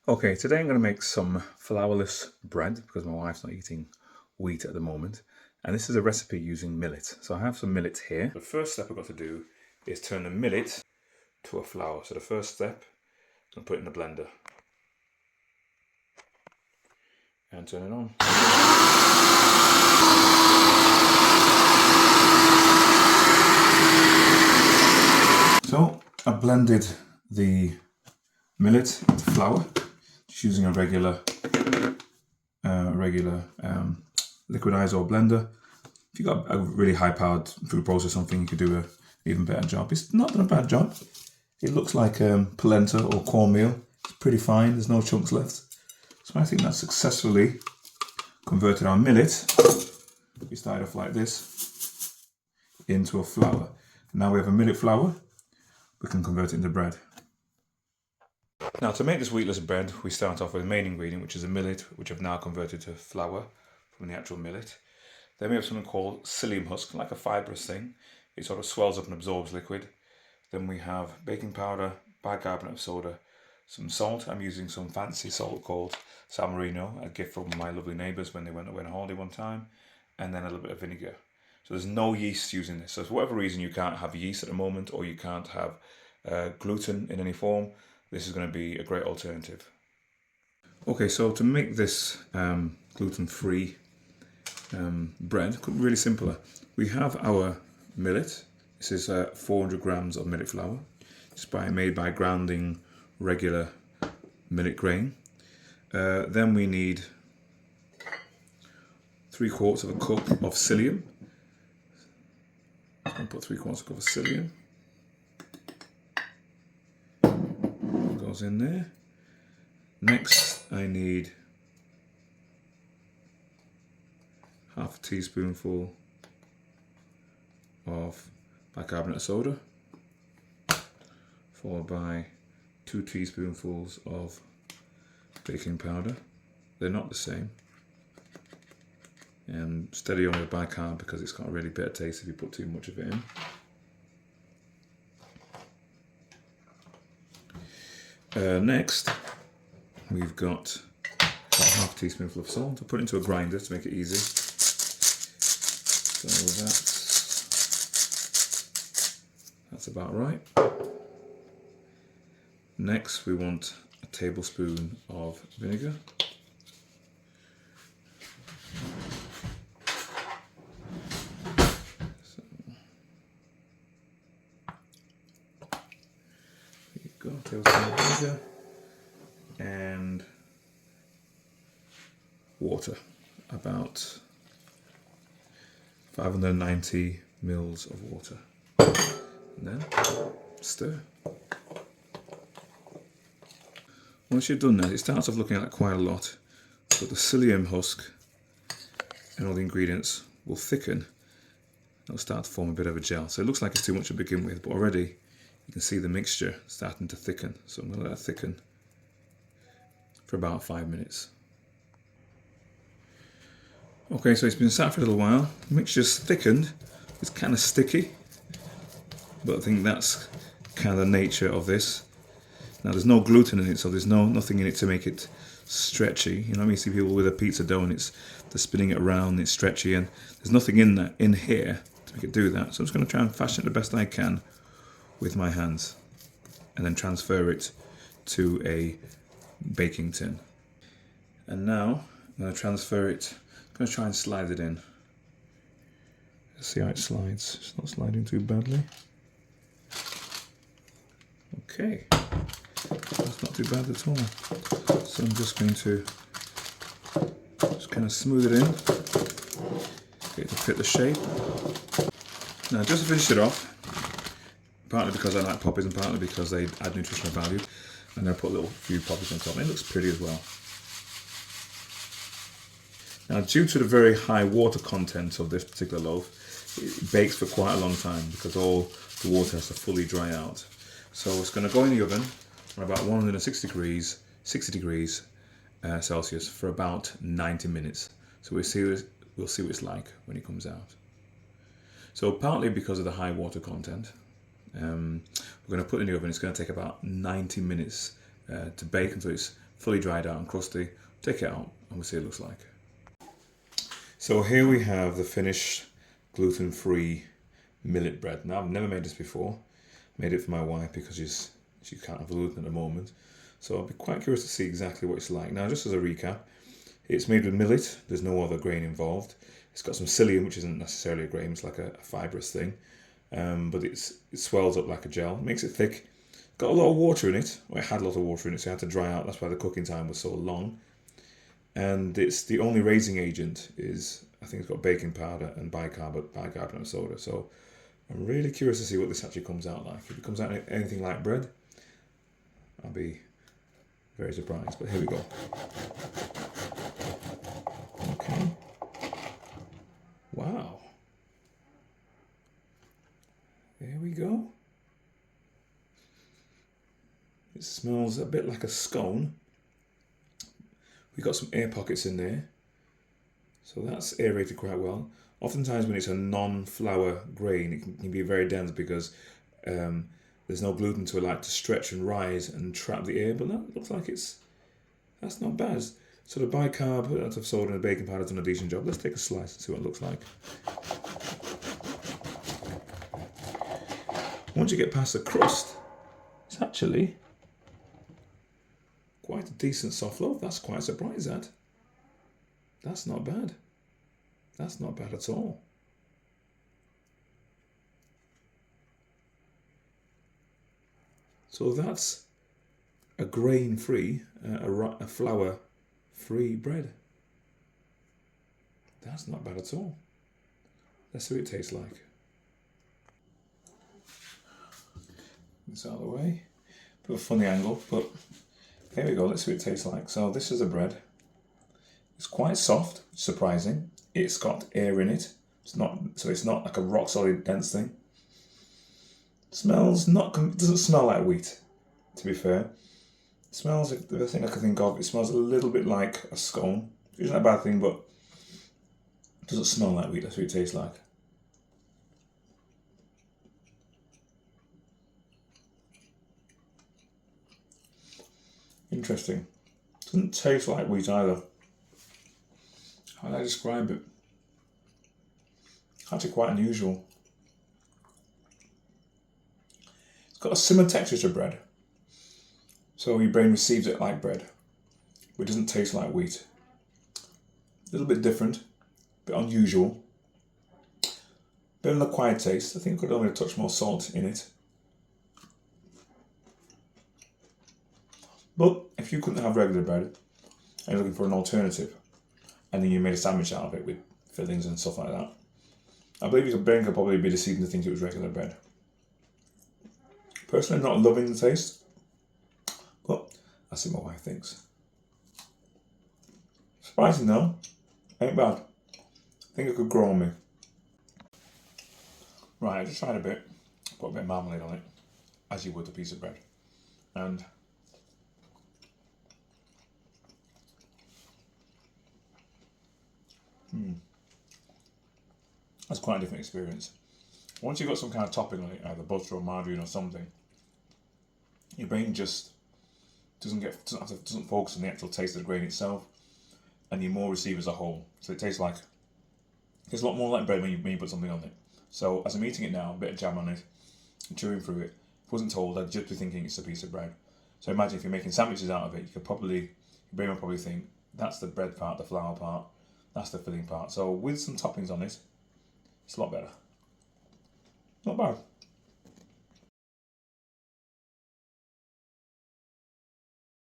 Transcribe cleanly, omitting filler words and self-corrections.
Okay, today I'm going to make some flourless bread because my wife's not eating wheat at the moment. And this is a recipe using millet. So I have some millet here. The first step I've got to do is turn the millet to a flour. So the first step, I'm going to put it in the blender and turn it on. So I blended the millet into flour, just using a regular liquidizer or blender. If you've got a really high-powered food processor or something, you could do an even better job. It's not done a bad job. It looks like polenta or cornmeal. It's pretty fine. There's no chunks left. So I think that's successfully converted our millet. We started off like this into a flour. Now we have a millet flour. We can convert it into bread. Now to make this wheatless bread, we start off with the main ingredient, which is the millet, which I've now converted to flour from the actual millet. Then we have something called psyllium husk, like a fibrous thing. It sort of swells up and absorbs liquid. Then we have baking powder, bicarbonate of soda, some salt. I'm using some fancy salt called San Marino, a gift from my lovely neighbours when they went away on holiday one time, and then a little bit of vinegar. So there's no yeast using this. So for whatever reason you can't have yeast at the moment, or you can't have gluten in any form, this is going to be a great alternative. Okay, so to make this gluten-free bread, really simpler. We have our millet. This is 400 grams of millet flour. It's made by grounding regular millet grain. Then we need 3/4 of a cup of psyllium. I'll put 3/4 cup of psyllium. Goes in there. Next, I need half a teaspoonful of bicarbonate of soda, followed by 2 teaspoonfuls of baking powder. They're not the same. And steady on with bicarb because it's got a really bitter taste if you put too much of it in. Next, we've got about half a teaspoonful of salt. I'll put it into a grinder to make it easy. So that's about right. Next, we want a tablespoon of vinegar. So, there you go, tablespoon of vinegar. And water, about 590 mils of water. And then stir. Once you've done that, it starts off looking like quite a lot, but the psyllium husk and all the ingredients will thicken. It'll start to form a bit of a gel. So it looks like it's too much to begin with, but already you can see the mixture starting to thicken. So I'm going to let that thicken for about 5 minutes. Okay, so it's been sat for a little while. The mixture's thickened. It's kind of sticky, but I think that's kind of the nature of this. Now there's no gluten in it, so there's nothing in it to make it stretchy. You know what I mean? You see people with a pizza dough and they're spinning it around and it's stretchy, and there's nothing in here to make it do that. So I'm just going to try and fashion it the best I can with my hands and then transfer it to a baking tin. And now I'm going to transfer it. I'm going to try and slide it in. Let's see how it slides. It's not sliding too badly. Okay, that's not too bad at all. So I'm just going to kind of smooth it in, get it to fit the shape. Now just to finish it off, partly because I like poppies and partly because they add nutritional value, I'm going to put a few poppies on top. It looks pretty as well. Now, due to the very high water content of this particular loaf, it bakes for quite a long time because all the water has to fully dry out. So it's going to go in the oven at about 160 degrees, 60 degrees Celsius for about 90 minutes. So we'll see what it's like when it comes out. So partly because of the high water content, we're going to put it in the oven. It's going to take about 90 minutes to bake until it's fully dried out and crusty. Take it out and we'll see what it looks like. So here we have the finished gluten-free millet bread. Now I've never made this before. Made it for my wife because she can't have gluten at the moment. So I'll be quite curious to see exactly what it's like. Now just as a recap, it's made with millet. There's no other grain involved. It's got some psyllium, which isn't necessarily a grain. It's like a fibrous thing. But it swells up like a gel. Makes it thick. Got a lot of water in it. Well, it had a lot of water in it, so it had to dry out. That's why the cooking time was so long. And it's the only raising agent is, I think it's got baking powder and bicarbonate soda. So I'm really curious to see what this actually comes out like. If it comes out anything like bread, I'll be very surprised. But here we go. Okay. Wow. There we go. It smells a bit like a scone. We've got some air pockets in there. So that's aerated quite well. Oftentimes when it's a non-flour grain, it can be very dense because there's no gluten to allow it to stretch and rise and trap the air. But that looks like that's not bad. So the bicarb of soda and the baking powder's done a decent job. Let's take a slice and see what it looks like. Once you get past the crust, it's actually quite a decent soft loaf. That's quite surprised at. That's not bad. That's not bad at all. So that's a grain-free, a flour-free bread. That's not bad at all. Let's see what it tastes like. This out of the way. Bit of a funny angle, but there we go. Let's see what it tastes like. So this is the bread. It's quite soft, surprising. It's got air in it. It's not like a rock solid dense thing. It doesn't smell like wheat, to be fair. It smells, the thing I can think of, it smells a little bit like a scone. It's not a bad thing, but it doesn't smell like wheat. That's what it tastes like. Interesting. Doesn't taste like wheat either. How do I describe it? Actually quite unusual. It's got a similar texture to bread. So your brain receives it like bread, but it doesn't taste like wheat. A little bit different, a bit unusual. Bit of an acquired taste. I think I could have done with a touch more salt in it. But if you couldn't have regular bread and you're looking for an alternative, and then you made a sandwich out of it with fillings and stuff like that, I believe your brain could probably be deceived to think it was regular bread. Personally, I'm not loving the taste, but I see what my wife thinks. Surprising though, ain't bad. I think it could grow on me. Right, I just tried a bit, put a bit of marmalade on it, as you would a piece of bread, and that's quite a different experience. Once you've got some kind of topping on it, either butter or margarine or something, your brain just doesn't focus on the actual taste of the grain itself, and you more receive as a whole. So it tastes a lot more like bread when you put something on it. So as I'm eating it now, a bit of jam on it, and chewing through it, if I wasn't told, I'd just be thinking it's a piece of bread. So imagine if you're making sandwiches out of it, your brain would probably think that's the bread part, the flour part, that's the filling part. So with some toppings on it, it's a lot better. Not bad.